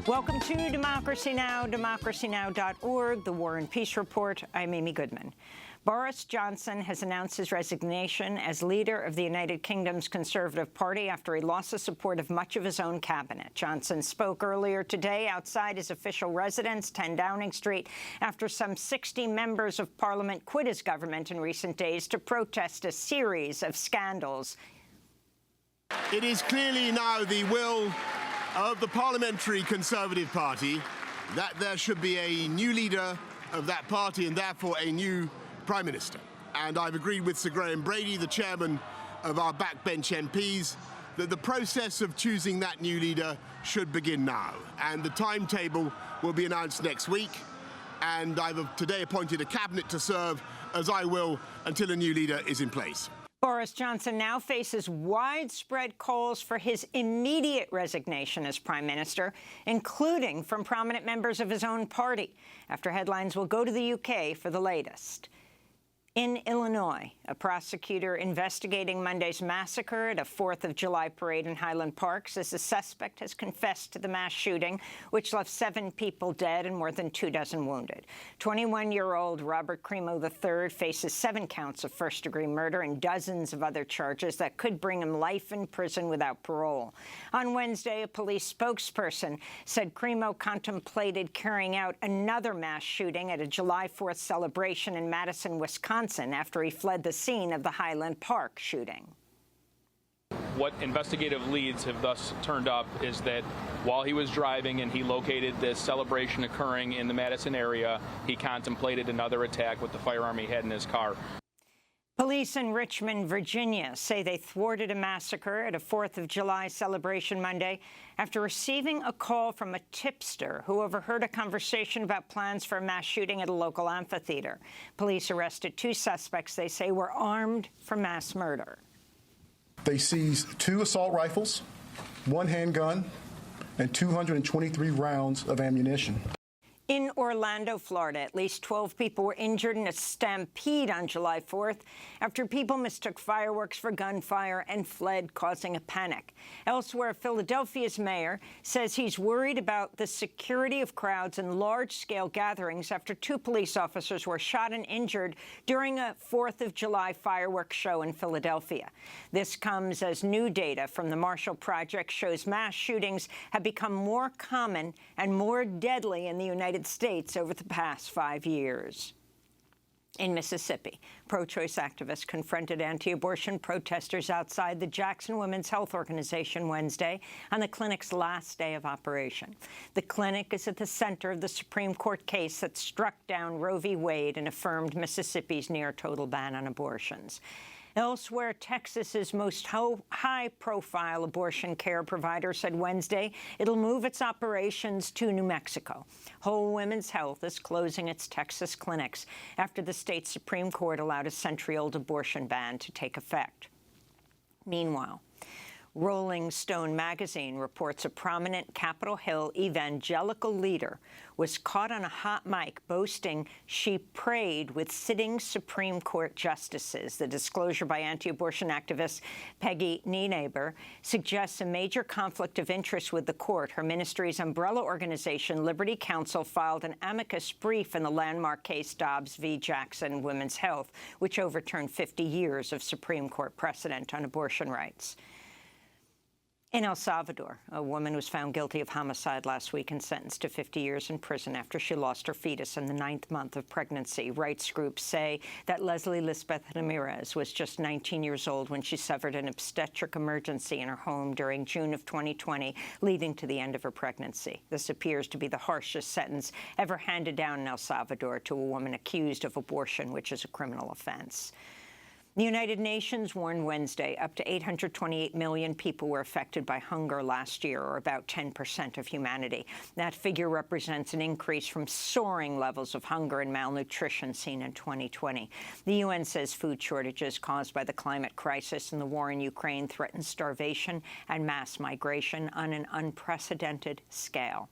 Welcome to Democracy Now!, democracynow.org, the War and Peace Report. I'm Amy Goodman. Boris Johnson has announced his resignation as leader of the United Kingdom's Conservative Party after he lost the support of much of his own cabinet. Johnson spoke earlier today outside his official residence, 10 Downing Street, after some 60 members of Parliament quit his government in recent days to protest a series of scandals. It is clearly now the will of the Parliamentary Conservative Party that there should be a new leader of that party and therefore a new Prime Minister. And I've agreed with Sir Graham Brady, the chairman of our backbench MPs, that the process of choosing that new leader should begin now. And the timetable will be announced next week. And I've today appointed a cabinet to serve, as I will, until a new leader is in place. Boris Johnson now faces widespread calls for his immediate resignation as Prime Minister, including from prominent members of his own party, after headlines will go to the UK for the latest. In Illinois, a prosecutor investigating Monday's massacre at a 4th of July parade in Highland Park says the suspect has confessed to the mass shooting, which left 7 people dead and more than 24 wounded. 21-year-old Robert Crimo III faces 7 counts of first-degree murder and dozens of other charges that could bring him life in prison without parole. On Wednesday, a police spokesperson said Crimo contemplated carrying out another mass shooting at a July 4th celebration in Madison, Wisconsin, after he fled the scene of the Highland Park shooting. What investigative leads have thus turned up is that while he was driving and he located this celebration occurring in the Madison area, he contemplated another attack with the firearm he had in his car. Police in Richmond, Virginia, say they thwarted a massacre at a 4th of July celebration Monday after receiving a call from a tipster who overheard a conversation about plans for a mass shooting at a local amphitheater. Police arrested 2 suspects they say were armed for mass murder. They seized 2 assault rifles, 1 handgun, and 223 rounds of ammunition. In Orlando, Florida, at least 12 people were injured in a stampede on July 4th after people mistook fireworks for gunfire and fled, causing a panic. Elsewhere, Philadelphia's mayor says he's worried about the security of crowds and large-scale gatherings after 2 police officers were shot and injured during a 4th of July fireworks show in Philadelphia. This comes as new data from the Marshall Project shows mass shootings have become more common and more deadly in the United States over the past 5 years. In Mississippi, pro-choice activists confronted anti-abortion protesters outside the Jackson Women's Health Organization Wednesday on the clinic's last day of operation. The clinic is at the center of the Supreme Court case that struck down Roe v. Wade and affirmed Mississippi's near-total ban on abortions. Elsewhere, Texas's most high-profile abortion care provider said Wednesday it'll move its operations to New Mexico. Whole Women's Health is closing its Texas clinics after the state Supreme Court allowed a century-old abortion ban to take effect. Meanwhile, Rolling Stone magazine reports a prominent Capitol Hill evangelical leader was caught on a hot mic boasting she prayed with sitting Supreme Court justices. The disclosure by anti-abortion activist Peggy Nienaber suggests a major conflict of interest with the court. Her ministry's umbrella organization, Liberty Counsel, filed an amicus brief in the landmark case Dobbs v. Jackson Women's Health, which overturned 50 years of Supreme Court precedent on abortion rights. In El Salvador, a woman was found guilty of homicide last week and sentenced to 50 years in prison after she lost her fetus in the 9th month of pregnancy. Rights groups say that Leslie Lisbeth Ramirez was just 19 years old when she suffered an obstetric emergency in her home during June of 2020, leading to the end of her pregnancy. This appears to be the harshest sentence ever handed down in El Salvador to a woman accused of abortion, which is a criminal offense. The United Nations warned Wednesday up to 828 million people were affected by hunger last year, or about 10% of humanity. That figure represents an increase from soaring levels of hunger and malnutrition seen in 2020. The UN says food shortages caused by the climate crisis and the war in Ukraine threaten starvation and mass migration on an unprecedented scale.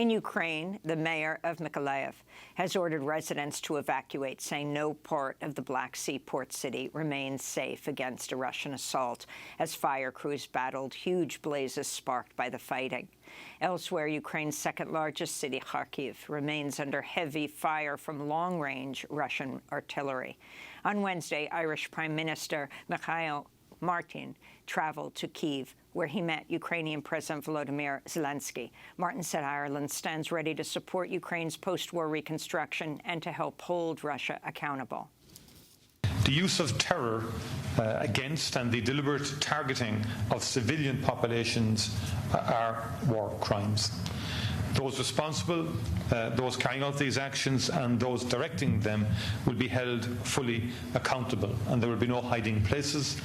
In Ukraine, the mayor of Mykolaiv has ordered residents to evacuate, saying no part of the Black Sea port city remains safe against a Russian assault, as fire crews battled huge blazes sparked by the fighting. Elsewhere, Ukraine's second-largest city, Kharkiv, remains under heavy fire from long-range Russian artillery. On Wednesday, Irish Prime Minister Michael Martin traveled to Kyiv, where he met Ukrainian President Volodymyr Zelensky. Martin said Ireland stands ready to support Ukraine's post-war reconstruction and to help hold Russia accountable. The use of terror against and the deliberate targeting of civilian populations are war crimes. Those responsible, those carrying out these actions and those directing them will be held fully accountable, and there will be no hiding places.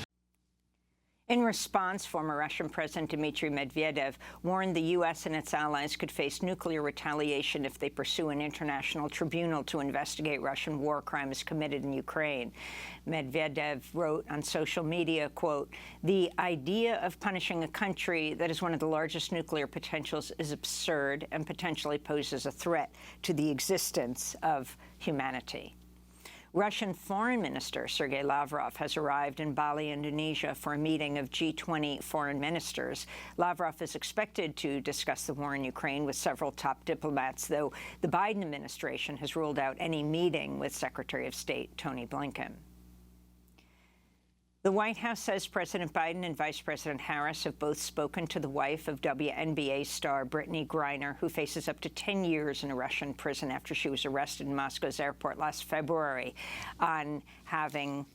In response, former Russian President Dmitry Medvedev warned the U.S. and its allies could face nuclear retaliation if they pursue an international tribunal to investigate Russian war crimes committed in Ukraine. Medvedev wrote on social media, quote, "The idea of punishing a country that is one of the largest nuclear potentials is absurd and potentially poses a threat to the existence of humanity." Russian Foreign Minister Sergei Lavrov has arrived in Bali, Indonesia, for a meeting of G20 foreign ministers. Lavrov is expected to discuss the war in Ukraine with several top diplomats, though the Biden administration has ruled out any meeting with Secretary of State Tony Blinken. The White House says President Biden and Vice President Harris have both spoken to the wife of WNBA star Britney Griner, who faces up to 10 years in a Russian prison after she was arrested in Moscow's airport last February on having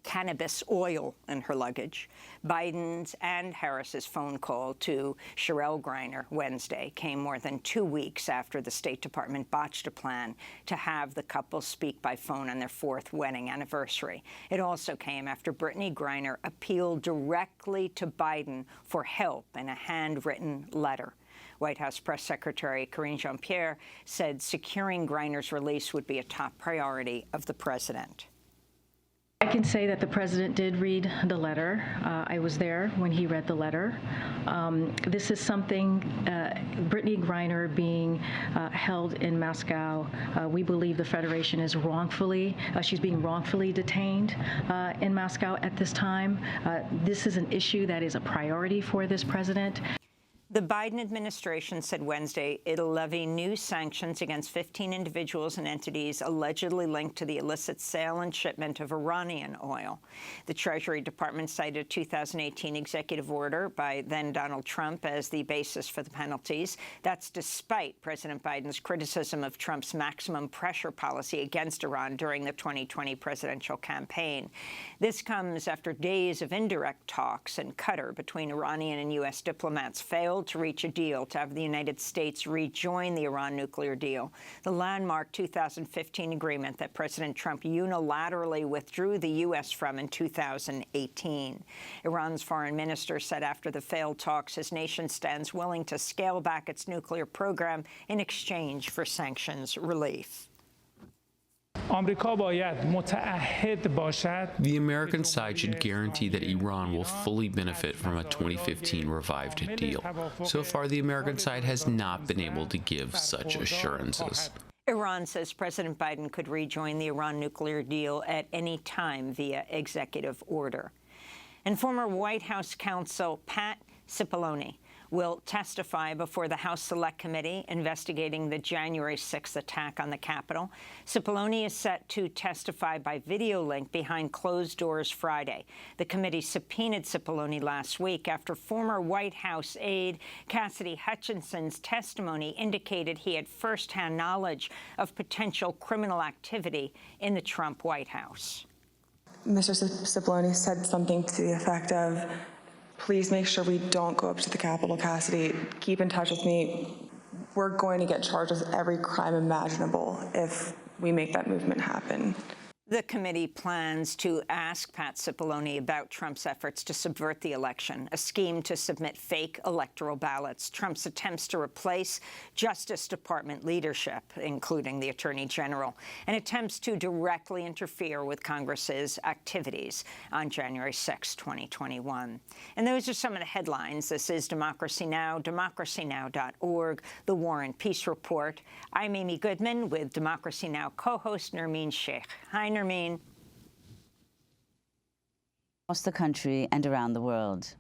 cannabis oil in her luggage. Biden's and Harris's phone call to Cherelle Griner Wednesday came more than 2 weeks after the State Department botched a plan to have the couple speak by phone on their 4th wedding anniversary. It also came after Britney Griner appealed directly to Biden for help in a handwritten letter. White House Press Secretary Karine Jean-Pierre said securing Griner's release would be a top priority of the president. I can say that the president did read the letter. I was there when he read the letter. This is something, Britney Griner being held in Moscow, we believe the Federation is wrongfully, she's being wrongfully detained in Moscow at this time. This is an issue that is a priority for this president. The Biden administration said Wednesday it'll levy new sanctions against 15 individuals and entities allegedly linked to the illicit sale and shipment of Iranian oil. The Treasury Department cited a 2018 executive order by then Donald Trump as the basis for the penalties. That's despite President Biden's criticism of Trump's maximum pressure policy against Iran during the 2020 presidential campaign. This comes after days of indirect talks in Qatar between Iranian and U.S. diplomats failed to reach a deal to have the United States rejoin the Iran nuclear deal, the landmark 2015 agreement that President Trump unilaterally withdrew the U.S. from in 2018. Iran's foreign minister said after the failed talks, his nation stands willing to scale back its nuclear program in exchange for sanctions relief. The American side should guarantee that Iran will fully benefit from a 2015 revived deal. So far, the American side has not been able to give such assurances. Iran says President Biden could rejoin the Iran nuclear deal at any time via executive order. And former White House counsel Pat Cipolloni will testify before the House Select Committee investigating the January 6th attack on the Capitol. Cipolloni is set to testify by video link behind closed doors Friday. The committee subpoenaed Cipolloni last week after former White House aide Cassidy Hutchinson's testimony indicated he had firsthand knowledge of potential criminal activity in the Trump White House. Mr. Cipolloni said something to the effect of, "Please make sure we don't go up to the Capitol, Cassidy. Keep in touch with me. We're going to get charged with every crime imaginable if we make that movement happen." The committee plans to ask Pat Cipolloni about Trump's efforts to subvert the election, a scheme to submit fake electoral ballots, Trump's attempts to replace Justice Department leadership, including the Attorney General, and attempts to directly interfere with Congress's activities on January 6, 2021. And those are some of the headlines. This is Democracy Now!, democracynow.org, The War and Peace Report. I'm Amy Goodman with Democracy Now! Co-host Nermeen Sheikh. Hi, Nermeen. Across the country and around the world.